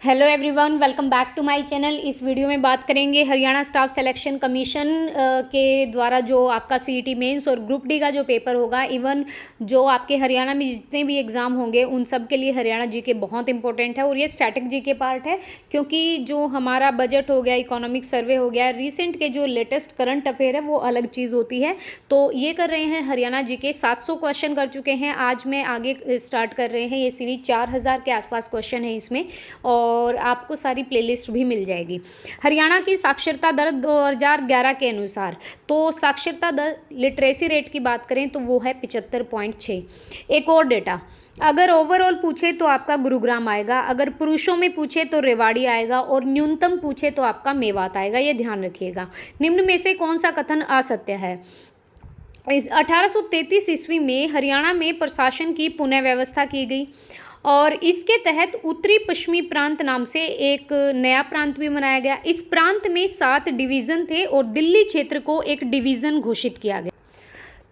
Hello everyone, welcome back to my channel. इस video में बात करेंगे हरियाणा स्टाफ सिलेक्शन कमीशन के द्वारा जो आपका सीईटी मेंस और ग्रुप डी का जो पेपर होगा, इवन जो आपके हरियाणा में जितने भी एग्ज़ाम होंगे उन सब के लिए हरियाणा जीके बहुत इंपॉर्टेंट है। और ये स्टैटिक जीके पार्ट है, क्योंकि जो हमारा बजट हो गया, इकोनॉमिक सर्वे हो गया, रिसेंट के जो लेटेस्ट करंट अफेयर है वो अलग चीज़ होती है। तो ये कर रहे हैं हरियाणा जीके। 700 क्वेश्चन कर चुके हैं, आज मैं आगे स्टार्ट कर रहे हैं। ये सीरीज 4000 के आसपास क्वेश्चन है इसमें, और आपको सारी प्लेलिस्ट भी मिल जाएगी। हरियाणा की साक्षरता दर 2011 के अनुसार, तो साक्षरता दर लिटरेसी रेट की बात करें तो वो है 75.6। एक और डेटा, अगर ओवरऑल पूछे तो आपका गुरुग्राम आएगा, अगर पुरुषों में पूछे तो रेवाड़ी आएगा, और न्यूनतम पूछे तो आपका मेवात आएगा। ये ध्यान रखिएगा। निम्न में से कौन सा कथन असत्य है? इस 1833 ईस्वी में हरियाणा में प्रशासन की पुनः व्यवस्था की गई, और इसके तहत उत्तरी पश्चिमी प्रांत नाम से एक नया प्रांत भी बनाया गया। इस प्रांत में 7 डिवीज़न थे और दिल्ली क्षेत्र को एक डिवीज़न घोषित किया गया।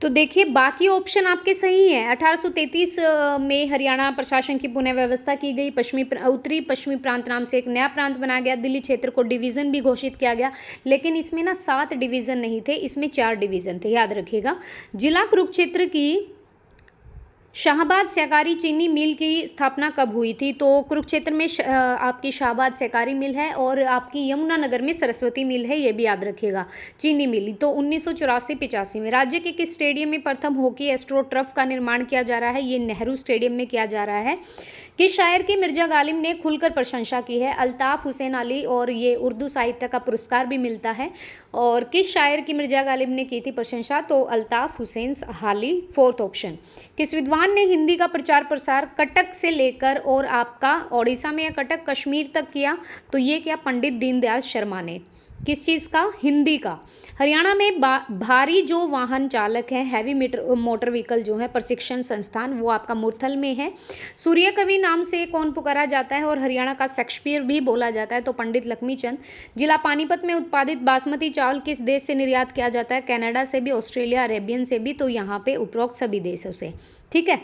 तो देखिए, बाकी ऑप्शन आपके सही हैं। 1833 में हरियाणा प्रशासन की पुनः व्यवस्था की गई, उत्तरी पश्चिमी प्रांत नाम से एक नया प्रांत बनाया गया, दिल्ली क्षेत्र को डिवीज़न भी घोषित किया गया। लेकिन इसमें ना 7 डिवीज़न नहीं थे, इसमें 4 डिवीज़न थे, याद रखिएगा। जिला कुरुक्षेत्र की शाहबाद सहकारी चीनी मिल की स्थापना कब हुई थी? तो कुरुक्षेत्र में आपकी शाहबाद सहकारी मिल है, और आपकी यमुनानगर में सरस्वती मिल है, ये भी याद रखिएगा, चीनी मिल। तो 1984-85 में। राज्य के किस स्टेडियम में प्रथम हॉकी एस्ट्रोटर्फ का निर्माण किया जा रहा है? ये नेहरू स्टेडियम में किया जा रहा है। किस शायर की मिर्जा गालिब ने खुलकर प्रशंसा की है? अल्ताफ हुसैन अली, और ये उर्दू साहित्य का पुरस्कार भी मिलता है। और किस शायर की मिर्जा गालिब ने की थी प्रशंसा? तो अल्ताफ हुसैन अली, फोर्थ ऑप्शन। किस विद्वान ने हिंदी का प्रचार प्रसार कटक से लेकर और आपका ओडिशा में या कटक कश्मीर तक किया? तो ये क्या? पंडित दीनदयाल शर्मा ने। किस चीज़ का? हिंदी का। हरियाणा में भारी जो वाहन चालक है, हैवी मोटर व्हीकल जो है प्रशिक्षण संस्थान, वो आपका मुरथल में है। सूर्य कवि नाम से कौन पुकारा जाता है और हरियाणा का शेक्सपियर भी बोला जाता है? तो पंडित लक्ष्मीचंद। जिला पानीपत में उत्पादित बासमती चावल किस देश से निर्यात किया जाता है? कनाडा से भी, ऑस्ट्रेलिया, अरेबियन से भी। तो यहाँ पे उपरोक्त सभी देशों से। ठीक है।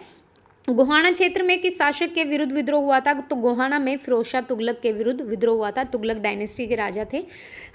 गोहाना क्षेत्र में किस शासक के विरुद्ध विद्रोह हुआ था? तो गोहाना में फिरोज शाह तुगलक के विरुद्ध विद्रोह हुआ था। तुगलक डायनेस्टी के राजा थे।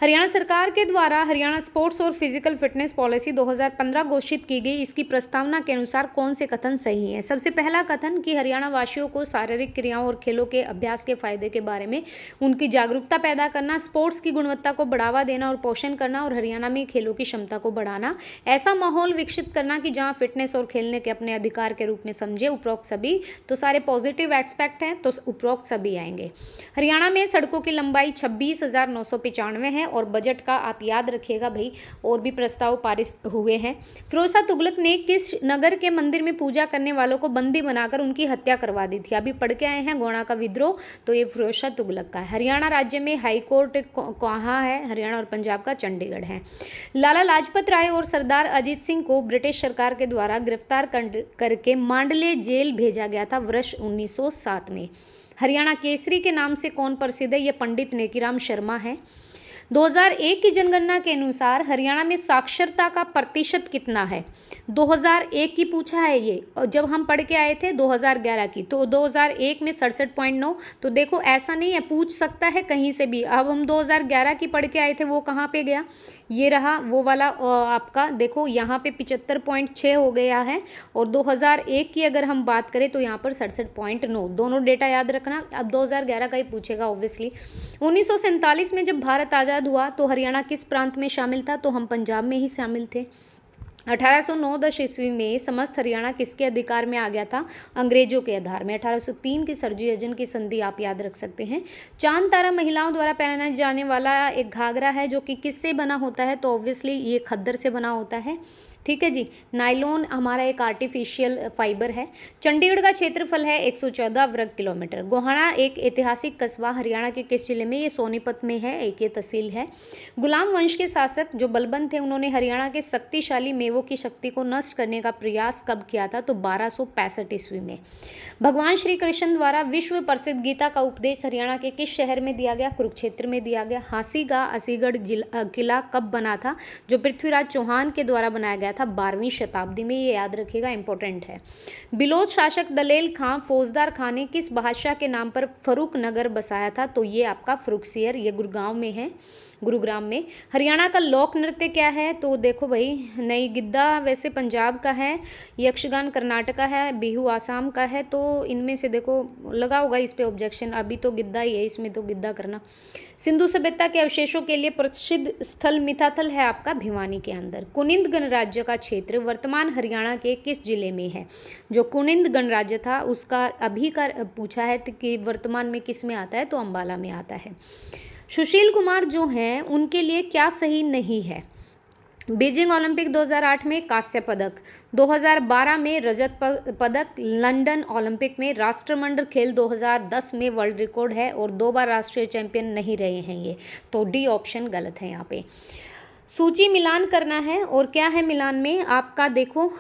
हरियाणा सरकार के द्वारा हरियाणा स्पोर्ट्स और फिजिकल फिटनेस पॉलिसी 2015 घोषित की गई। इसकी प्रस्तावना के अनुसार कौन से कथन सही है? सबसे पहला कथन कि हरियाणा वासियों को शारीरिक क्रियाओं और खेलों के अभ्यास के फायदे के बारे में उनकी जागरूकता पैदा करना, स्पोर्ट्स की गुणवत्ता को बढ़ावा देना और पोषण करना, और हरियाणा में खेलों की क्षमता को बढ़ाना, ऐसा माहौल विकसित करना कि जहां फिटनेस और खेलने के अपने अधिकार के रूप में समझे। उपरोक्त सभी, तो सारे पॉजिटिव एस्पेक्ट हैं, तो उपरोक्त सभी आएंगे। हरियाणा में सड़कों की लंबाई 26,995 है, और बजट का आप याद रखिएगा भाई, और भी प्रस्ताव पारित हुए हैं। फिरोज शाह तुगलक ने किस नगर के मंदिर में पूजा करने वालों को बंदी बनाकर उनकी हत्या करवा दी थी? अभी पढ़ के आए हैं गोणा का विद्रोह, तो ये फिरोज शाह तुगलक का है। हरियाणा राज्य में हाई कोर्ट कहाँ है? हरियाणा और पंजाब का चंडीगढ़ है। लाला लाजपत राय और सरदार अजीत सिंह को ब्रिटिश सरकार के द्वारा गिरफ्तार करके मांडले जेल भेजा गया था वर्ष 1907 में। हरियाणा केसरी के नाम से कौन प्रसिद्ध है? ये पंडित नेकीराम शर्मा है। 2001 की जनगणना के अनुसार हरियाणा में साक्षरता का प्रतिशत कितना है? 2001 की पूछा है ये, और जब हम पढ़ के आए थे 2011 की, तो 2001 में 67.9। तो देखो, ऐसा नहीं है, पूछ सकता है कहीं से भी। अब हम 2011 की पढ़ के आए थे, वो कहाँ पे गया? ये रहा वो वाला आपका, देखो यहाँ पे 75.6 हो गया है। और 2001 की अगर हम बात करें तो यहाँ पर 67.9। दोनों डेटा याद रखना। अब 2011 का ही पूछेगा ऑब्वियसली। 1947 में जब भारत आज़ाद हुआ तो हरियाणा किस प्रांत में शामिल था? तो हम पंजाब में ही शामिल थे। 1809-10 ईस्वी में समस्त हरियाणा किसके अधिकार में आ गया था? अंग्रेजों के आधार में। 1803 की सरजी की संधि आप याद रख सकते हैं। चांद तारा महिलाओं द्वारा पहनाया जाने वाला एक घाघरा है, जो कि किससे बना होता है? तो ऑब्वियसली ये खद्दर से बना होता है। ठीक है जी। नायलॉन हमारा एक आर्टिफिशियल फाइबर है। चंडीगढ़ का क्षेत्रफल है 114 वर्ग किलोमीटर। गोहाना एक ऐतिहासिक कस्बा हरियाणा के किस जिले में? ये सोनीपत में है, एक ये तहसील है। गुलाम वंश के शासक जो बलबन थे, उन्होंने हरियाणा के शक्तिशाली मेवों की शक्ति को नष्ट करने का प्रयास कब किया था? तो 1265 ईस्वी में। भगवान श्री कृष्ण द्वारा विश्व प्रसिद्ध गीता का उपदेश हरियाणा के किस शहर में दिया गया? कुरुक्षेत्र में दिया गया। हांसी का असीगढ़ किला कब बना था? जो पृथ्वीराज चौहान के द्वारा बनाया गया था 12वीं शताब्दी में, ये याद रखिएगा, इंपॉर्टेंट है। बिलोच शासक दलेल खां फौजदार खां ने किस बादशाह के नाम पर फरुख नगर बसाया था? तो ये आपका फरुखसियर, ये गुड़गांव में है, गुरुग्राम में। हरियाणा का लोक नृत्य क्या है? तो देखो भाई, नई गिद्दा वैसे पंजाब का है, यक्षगान कर्नाटका है, बिहू आसाम का है। तो इनमें से देखो, लगा होगा इस पे ऑब्जेक्शन, अभी तो गिद्दा ही है, इसमें तो गिद्दा करना। सिंधु सभ्यता के अवशेषों के लिए प्रसिद्ध स्थल मिथाथल है आपका भिवानी के अंदर। कुनिंद गणराज्य का क्षेत्र वर्तमान हरियाणा के किस जिले में है? जो कुनिंद गणराज्य था उसका अभी का पूछा है कि वर्तमान में किस में आता है? तो अंबाला में आता है। सुशील कुमार जो हैं उनके लिए क्या सही नहीं है? बीजिंग ओलंपिक 2008 में कांस्य पदक, 2012 में रजत पदक, लंदन ओलंपिक में राष्ट्रमंडल खेल 2010 में वर्ल्ड रिकॉर्ड है, और 2 बार राष्ट्रीय चैंपियन नहीं रहे हैं ये। तो डी ऑप्शन गलत है यहाँ पे। सूची मिलान करना है, और क्या है मिलान में आपका? देखो,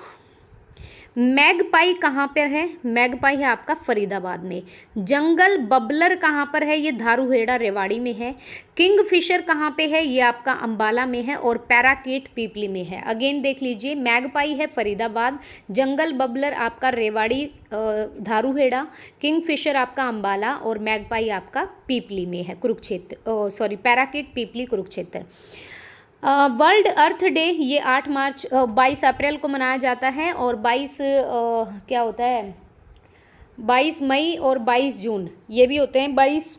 मैगपाई कहाँ पर है? मैगपाई है आपका फरीदाबाद में। जंगल बबलर कहाँ पर है? ये धारूहेड़ा रेवाड़ी में है। किंगफिशर कहाँ पे है? ये आपका अंबाला में है, और पैराकीट पीपली में है। अगेन देख लीजिए, मैगपाई है फरीदाबाद, जंगल बबलर आपका रेवाड़ी धारूहेड़ा, किंगफिशर आपका अंबाला, और मैगपाई आपका पीपली में है, कुरुक्षेत्र, सॉरी पैराकीट पीपली कुरुक्षेत्र। वर्ल्ड अर्थ डे ये 22 अप्रैल को मनाया जाता है, और 22 क्या होता है, 22 मई और 22 जून ये भी होते हैं। 22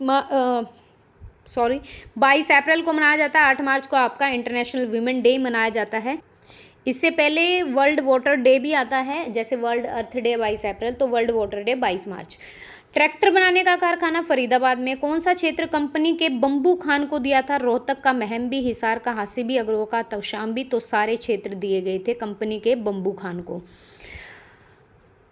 अप्रैल को मनाया जाता है। 8 मार्च को आपका इंटरनेशनल वीमेन डे मनाया जाता है। इससे पहले वर्ल्ड वाटर डे भी आता है, जैसे वर्ल्ड अर्थ डे 22 अप्रैल, तो वर्ल्ड वाटर डे 22 मार्च। ट्रैक्टर बनाने का कारखाना फरीदाबाद में। कौन सा क्षेत्र कंपनी के बम्बू खान को दिया था? रोहतक का, महम हिसार का, हासिबी, अग्रोह का, तौशाम्बी। तो सारे क्षेत्र दिए गए थे कंपनी के बम्बू खान को।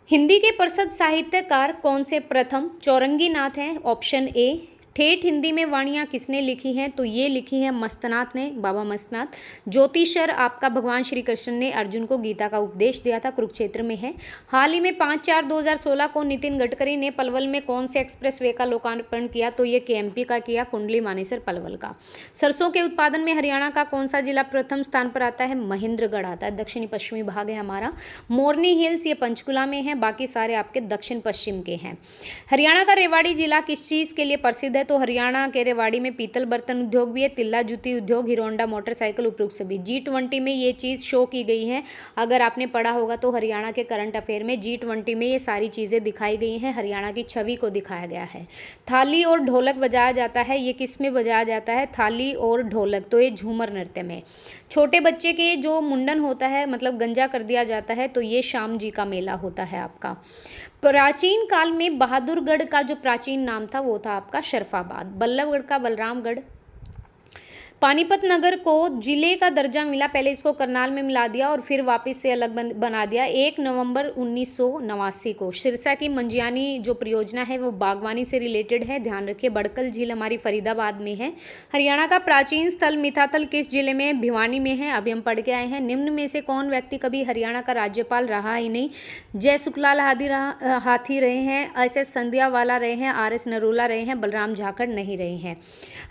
हिंदी के प्रसिद्ध साहित्यकार कौन से? प्रथम चौरंगी नाथ हैं, ऑप्शन ए। ठेठ हिंदी में वाणियाँ किसने लिखी हैं? तो ये लिखी हैं मस्तनाथ ने, बाबा मस्तनाथ। ज्योतिषर आपका भगवान श्री कृष्ण ने अर्जुन को गीता का उपदेश दिया था, कुरुक्षेत्र में है। हाल ही में 5/4/2016 को नितिन गडकरी ने पलवल में कौन से एक्सप्रेसवे का लोकार्पण किया? तो ये केएमपी का किया, कुंडली मानेसर पलवल का। सरसों के उत्पादन में हरियाणा का कौन सा जिला प्रथम स्थान पर आता है? महेंद्रगढ़ आता है, दक्षिणी पश्चिमी भाग है हमारा। मोरनी हिल्स ये पंचकुला में है, बाकी सारे आपके दक्षिण पश्चिम के हैं। हरियाणा का रेवाड़ी जिला किस चीज़ के लिए प्रसिद्ध है? तो हरियाणा के रेवाड़ी में पीतल बर्तन उद्योग भी है, तिल्ला जूती उद्योग, हीरो होंडा मोटरसाइकिल, उपयुक्त सभी। G20 में ये चीज़ शो की गई है, अगर आपने पढ़ा होगा तो हरियाणा के करंट अफेयर में G20 में ये सारी चीज़ें दिखाई गई हैं, हरियाणा की छवि को दिखाया गया है। थाली और ढोलक बजाया जाता है, ये किस में बजाया जाता है? थाली और ढोलक, तो ये झूमर नृत्य में। छोटे बच्चे के जो मुंडन होता है, मतलब गंजा कर दिया जाता है, तो ये श्याम जी का मेला होता है आपका। प्राचीन काल में बहादुरगढ़ का जो प्राचीन नाम था वो था आपका शरफाबाद। बल्लभगढ़ का बलरामगढ़। पानीपत नगर को जिले का दर्जा मिला, पहले इसको करनाल में मिला दिया और फिर वापस से अलग बना दिया 1 नवंबर 1989 को। सिरसा की मंजियानी जो परियोजना है वो बागवानी से रिलेटेड है, ध्यान रखिए। बड़कल झील हमारी फरीदाबाद में है। हरियाणा का प्राचीन स्थल मिथाथल किस जिले में? भिवानी में है, अभी हम पढ़ के आए हैं। निम्न में से कौन व्यक्ति कभी हरियाणा का राज्यपाल रहा ही नहीं? जय सुखलाल हाथी रहे हैं, SS संध्यावाला रहे हैं, RS नरोला रहे हैं, बलराम झाखड़ नहीं रहे हैं।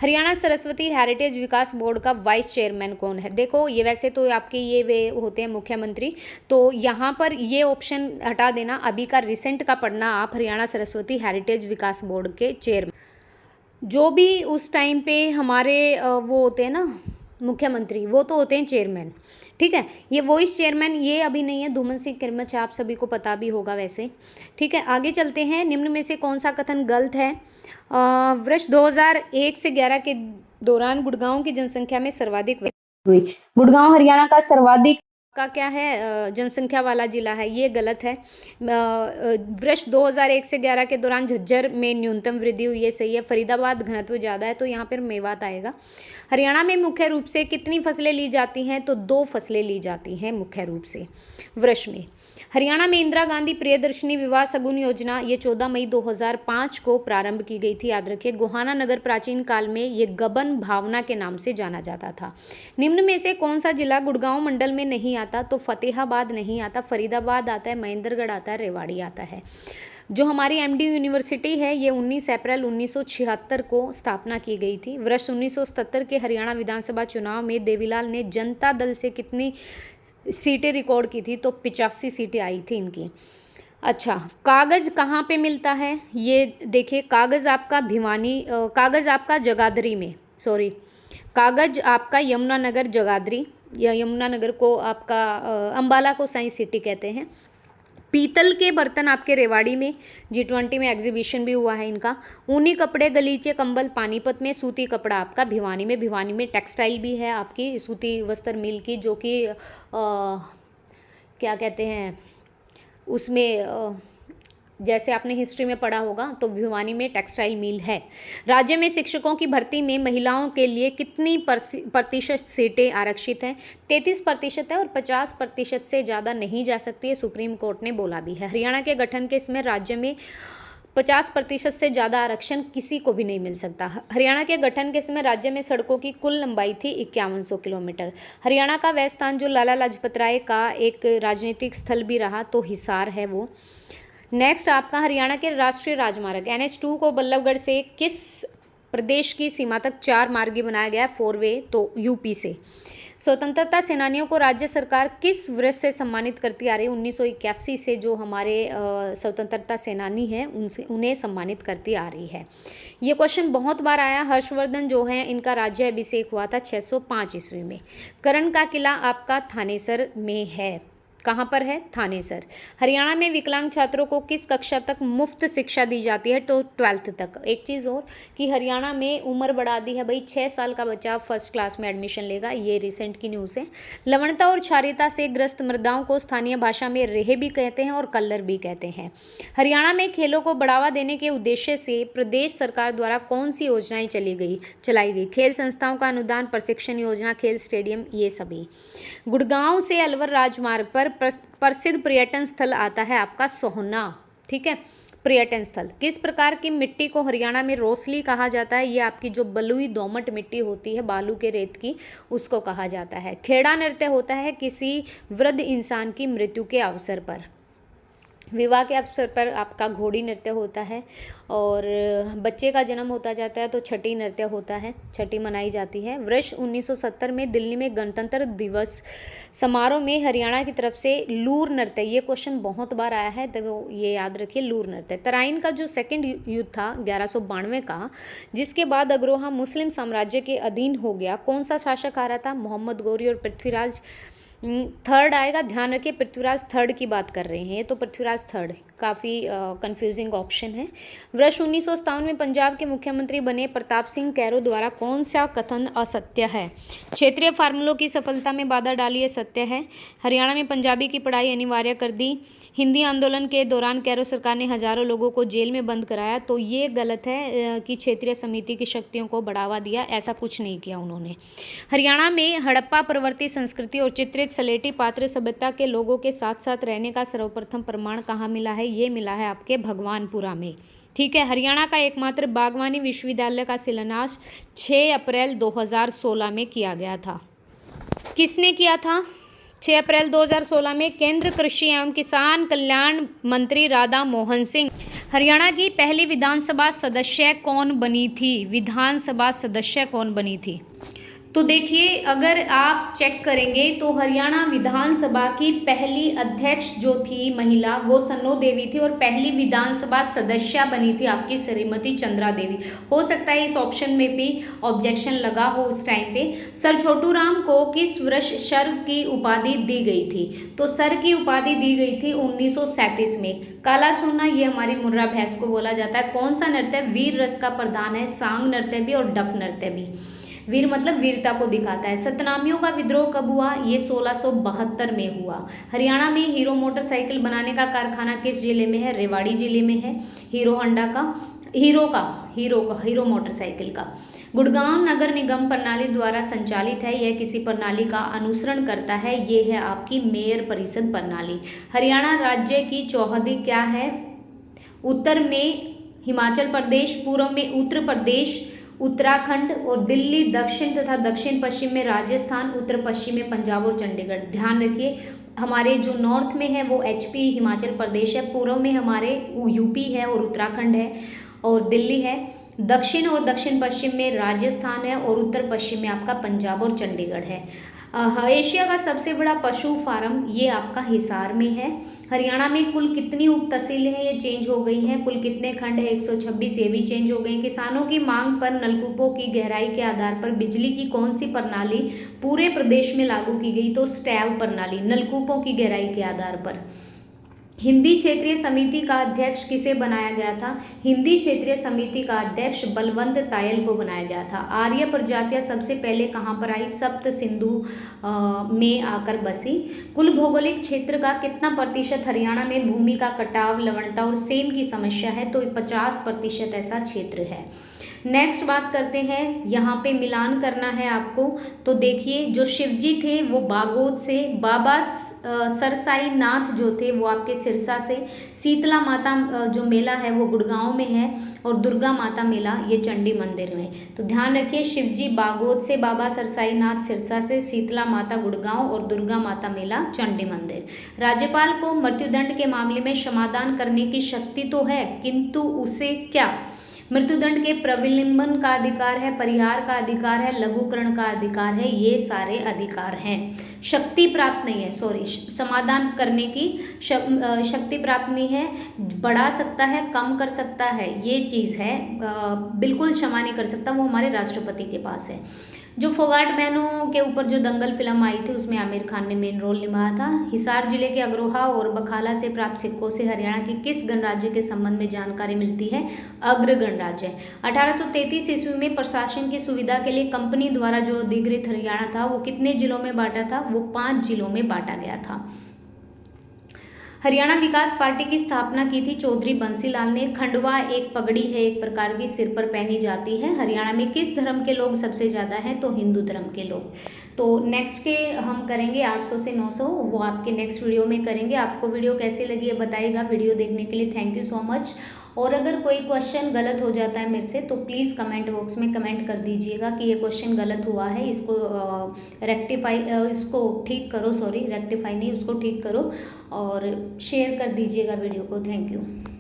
हरियाणा सरस्वती हेरिटेज विकास बोर्ड का वाइस चेयरमैन कौन है? देखो, ये वैसे तो आपके ये वे होते हैं मुख्यमंत्री, तो यहाँ पर ये ऑप्शन हटा देना, अभी का रिसेंट का पढ़ना आप। हरियाणा सरस्वती हेरिटेज विकास बोर्ड के चेयरमैन, जो भी उस टाइम पे हमारे वो होते हैं ना मुख्यमंत्री, वो तो होते हैं चेयरमैन, ठीक है। ये वॉइस चेयरमैन ये अभी नहीं है, धूमन सिंह किरमच, आप सभी को पता भी होगा वैसे, ठीक है। आगे चलते हैं। निम्न में से कौन सा कथन गलत है? वर्ष 2001 से 11 के दौरान गुड़गांव की जनसंख्या में सर्वाधिक हुई। गुड़गांव हरियाणा का सर्वाधिक का क्या है? जनसंख्या वाला जिला है, ये गलत है। वर्ष 2001 से 11 के दौरान झज्जर में न्यूनतम वृद्धि हुई, ये सही है। फरीदाबाद घनत्व ज़्यादा है, तो यहाँ पर मेवात आएगा। हरियाणा में मुख्य रूप से कितनी फसलें ली जाती हैं? तो 2 फसलें ली जाती हैं मुख्य रूप से वर्ष में। हरियाणा में इंदिरा गांधी प्रियदर्शनी विवाह सगुन योजना ये 14 मई 2005 को प्रारंभ की गई थी, याद रखिए। गोहाना नगर प्राचीन काल में ये गबन भावना के नाम से जाना जाता था। निम्न में से कौन सा जिला गुड़गांव मंडल में नहीं आता? तो फतेहाबाद नहीं आता, फरीदाबाद आता है, महेंद्रगढ़ आता है, रेवाड़ी आता है। जो हमारी MD यूनिवर्सिटी है ये 19 अप्रैल 1976 को स्थापना की गई थी। वर्ष 1977 के हरियाणा विधानसभा चुनाव में देवीलाल ने जनता दल से कितनी सीटें रिकॉर्ड की थी, तो 85 सीटें आई थी इनकी। अच्छा, कागज़ कहाँ पे मिलता है, ये देखिए, कागज़ आपका कागज़ आपका जगाधरी में, सॉरी, कागज़ आपका यमुनानगर जगाधरी, या यमुनानगर को आपका अम्बाला को साइंस सिटी कहते हैं। पीतल के बर्तन आपके रेवाड़ी में, G20 में एग्जीबिशन भी हुआ है इनका। ऊनी कपड़े, गलीचे, कंबल पानीपत में। सूती कपड़ा आपका भिवानी में टेक्सटाइल भी है आपकी सूती वस्त्र मिल की, जो कि क्या कहते हैं उसमें, जैसे आपने हिस्ट्री में पढ़ा होगा, तो भिवानी में टेक्सटाइल मिल है। राज्य में शिक्षकों की भर्ती में महिलाओं के लिए कितनी प्रतिशत सीटें आरक्षित हैं? 33% है, और 50% से ज़्यादा नहीं जा सकती है, सुप्रीम कोर्ट ने बोला भी है। हरियाणा के गठन के समय राज्य में 50% से ज़्यादा आरक्षण किसी को भी नहीं मिल सकता। हरियाणा के गठन के समय राज्य में सड़कों की कुल लंबाई थी 5100 किलोमीटर। हरियाणा का वह स्थान जो लाला लाजपत राय का एक राजनीतिक स्थल भी रहा, तो हिसार है वो। नेक्स्ट आपका हरियाणा के राष्ट्रीय राजमार्ग NH2 को बल्लभगढ़ से किस प्रदेश की सीमा तक 4 मार्गी बनाया गया है? 4 वे, तो यूपी से। स्वतंत्रता सेनानियों को राज्य सरकार किस व्रत से सम्मानित करती आ रही है? 1981 से जो हमारे स्वतंत्रता सेनानी हैं उनसे उन्हें सम्मानित करती आ रही है। ये क्वेश्चन बहुत बार आया। हर्षवर्धन जो है इनका राज्य अभिषेक हुआ था 605 ईस्वी में। करण का किला आपका थानेसर में है। कहाँ पर है? थानेसर। हरियाणा में विकलांग छात्रों को किस कक्षा तक मुफ्त शिक्षा दी जाती है? तो 12th तक। एक चीज़ और कि हरियाणा में उम्र बढ़ा दी है भाई, 6 साल का बच्चा फर्स्ट क्लास में एडमिशन लेगा, ये रिसेंट की न्यूज़ है। लवणता और क्षारीयता से ग्रस्त मृदाओं को स्थानीय भाषा में रेह भी कहते हैं और कल्लर भी कहते हैं। हरियाणा में खेलों को बढ़ावा देने के उद्देश्य से प्रदेश सरकार द्वारा कौन सी योजनाएं चलाई गई? खेल संस्थाओं का अनुदान, प्रशिक्षण योजना, खेल स्टेडियम, ये सभी। गुड़गांव से अलवर राजमार्ग पर प्रसिद्ध पर्यटन स्थल आता है आपका सोहना, ठीक है। पर्यटन स्थल किस प्रकार की मिट्टी को हरियाणा में रोसली कहा जाता है? ये आपकी जो बलुई दोमट मिट्टी होती है बालू के रेत की, उसको कहा जाता है। खेड़ा नृत्य होता है किसी वृद्ध इंसान की मृत्यु के अवसर पर। विवाह के अवसर पर आपका घोड़ी नृत्य होता है, और बच्चे का जन्म होता जाता है तो छठी नृत्य होता है, छठी मनाई जाती है। वर्ष 1970 में दिल्ली में गणतंत्र दिवस समारोह में हरियाणा की तरफ से लूर नृत्य, ये क्वेश्चन बहुत बार आया है तो ये याद रखिए, लूर नृत्य। तराइन का जो सेकंड युद्ध था 1192 का, जिसके बाद अग्रोहा मुस्लिम साम्राज्य के अधीन हो गया, कौन सा शासक आ रहा था? मोहम्मद गौरी और पृथ्वीराज थर्ड आएगा। ध्यान रखिए पृथ्वीराज थर्ड की बात कर रहे हैं, तो पृथ्वीराज थर्ड काफ़ी कंफ्यूजिंग ऑप्शन है। वर्ष 1957 में पंजाब के मुख्यमंत्री बने प्रताप सिंह कैरो द्वारा कौन सा कथन असत्य है? क्षेत्रीय फार्मूलों की सफलता में बाधा डाली, ये सत्य है। हरियाणा में पंजाबी की पढ़ाई अनिवार्य कर दी। हिंदी आंदोलन के दौरान कैरो सरकार ने हजारों लोगों को जेल में बंद कराया, तो ये गलत है कि क्षेत्रीय समिति की शक्तियों को बढ़ावा दिया, ऐसा कुछ नहीं किया उन्होंने। हरियाणा में हड़प्पा प्रवृत्ति संस्कृति और चित्रित सलेटी पात्र सभ्यता के लोगों के साथ साथ रहने का सर्वप्रथम प्रमाण कहाँ मिला है? ये मिला है आपके भगवानपुरा में, ठीक है। हरियाणा का एकमात्र बागवानी विश्वविद्यालय का शिलान्यास 6 अप्रैल 2016 में किया गया था। किसने किया था? 6 अप्रैल 2016 में केंद्र कृषि एवं किसान कल्याण मंत्री राधा मोहन सिंह। हरियाणा की पहली विधानसभा सदस्य कौन बनी थी? विधानसभा सदस्य कौन बनी थी? तो देखिए, अगर आप चेक करेंगे तो हरियाणा विधानसभा की पहली अध्यक्ष जो थी महिला, वो सन्नो देवी थी, और पहली विधानसभा सदस्य बनी थी आपकी श्रीमती चंद्रा देवी। हो सकता है इस ऑप्शन में भी ऑब्जेक्शन लगा हो उस टाइम पे। सर छोटू राम को किस वर्ष सर की उपाधि दी गई थी? तो सर की उपाधि दी गई थी 1937 में। काला सोना, ये हमारी मुर्रा भैंस को बोला जाता है। कौन सा नृत्य वीर रस का प्रधान है? सांग नृत्य भी और डफ नृत्य भी। वीर मतलब वीरता को दिखाता है। सतनामियों का विद्रोह कब हुआ? ये 1672 में हुआ। हरियाणा में हीरो मोटरसाइकिल बनाने का कारखाना किस जिले में है? रेवाड़ी जिले में है। हीरो होंडा का, हीरो मोटरसाइकिल का। गुड़गांव नगर निगम प्रणाली द्वारा संचालित है, यह किसी प्रणाली का अनुसरण करता है? ये है आपकी मेयर परिषद प्रणाली। हरियाणा राज्य की चौहदी क्या है? उत्तर में हिमाचल प्रदेश, पूर्व में उत्तर प्रदेश, उत्तराखंड, और दिल्ली दक्षिण तथा दक्षिण पश्चिम में राजस्थान, उत्तर पश्चिम में पंजाब और चंडीगढ़। ध्यान रखिए, हमारे जो नॉर्थ में है वो HP हिमाचल प्रदेश है, पूर्व में हमारे UP है और उत्तराखंड है और दिल्ली है, दक्षिण और दक्षिण पश्चिम में राजस्थान है, और उत्तर पश्चिम में आपका पंजाब और चंडीगढ़ है। एशिया का सबसे बड़ा पशु फार्म ये आपका हिसार में है। हरियाणा में कुल कितनी उप तहसीलें हैं, ये चेंज हो गई हैं। कुल कितने खंड है, 126, ये भी चेंज हो गई। किसानों की मांग पर नलकूपों की गहराई के आधार पर बिजली की कौन सी प्रणाली पूरे प्रदेश में लागू की गई, तो स्टैब प्रणाली, नलकूपों की गहराई के आधार पर। हिंदी क्षेत्रीय समिति का अध्यक्ष किसे बनाया गया था, हिंदी क्षेत्रीय समिति का अध्यक्ष बलवंत तायल को बनाया गया था। आर्य प्रजातियां सबसे पहले कहाँ पर आई, सप्त सिंधु में आकर बसी। कुल भौगोलिक क्षेत्र का कितना प्रतिशत हरियाणा में भूमि का कटाव, लवणता और सेम की समस्या है, तो 50% ऐसा क्षेत्र है। नेक्स्ट बात करते हैं, यहाँ पे मिलान करना है आपको। तो देखिए, जो शिवजी थे वो बागोद से, बाबा सरसाई नाथ जो थे वो आपके सिरसा से, शीतला माता जो मेला है वो गुड़गांव में है, और दुर्गा माता मेला ये चंडी मंदिर में। तो ध्यान रखिए, शिवजी बागोद से, बाबा सरसाई नाथ सिरसा से, शीतला माता गुड़गांव और दुर्गा माता मेला चंडी मंदिर। राज्यपाल को मृत्युदंड के मामले में क्षमादान करने की शक्ति तो है, किंतु उसे क्या, मृत्युदंड के प्रविलिम्बन का अधिकार है, परिहार का अधिकार है, लघुकरण का अधिकार है, ये सारे अधिकार हैं। शक्ति प्राप्त नहीं है, सॉरी, समाधान करने की शक्ति प्राप्त नहीं है। बढ़ा सकता है, कम कर सकता है, ये चीज़ है। बिल्कुल क्षमा नहीं कर सकता, वो हमारे राष्ट्रपति के पास है। जो फोगाट बहनों के ऊपर जो दंगल फिल्म आई थी उसमें आमिर खान ने मेन रोल निभाया था। हिसार जिले के अग्रोहा और बखाला से प्राप्त सिक्कों से हरियाणा की किस गणराज्य के संबंध में जानकारी मिलती है, अग्र गणराज्य। 1833 ईस्वी में प्रशासन की सुविधा के लिए कंपनी द्वारा जो अधिकृत हरियाणा था वो कितने जिलों में बांटा था, वो 5 जिलों में बांटा गया था। हरियाणा विकास पार्टी की स्थापना की थी चौधरी बंसीलाल ने। खंडवा एक पगड़ी है, एक प्रकार की सिर पर पहनी जाती है। हरियाणा में किस धर्म के लोग सबसे ज़्यादा हैं, तो हिंदू धर्म के लोग। तो नेक्स्ट के हम करेंगे 800 से 900, वो आपके नेक्स्ट वीडियो में करेंगे। आपको वीडियो कैसी लगी है बताइएगा। वीडियो देखने के लिए थैंक यू सो मच। और अगर कोई क्वेश्चन गलत हो जाता है मेरे से तो प्लीज़ कमेंट बॉक्स में कमेंट कर दीजिएगा कि ये क्वेश्चन गलत हुआ है, इसको इसको ठीक करो, सॉरी रेक्टिफाई नहीं, उसको ठीक करो, और शेयर कर दीजिएगा वीडियो को। Thank you.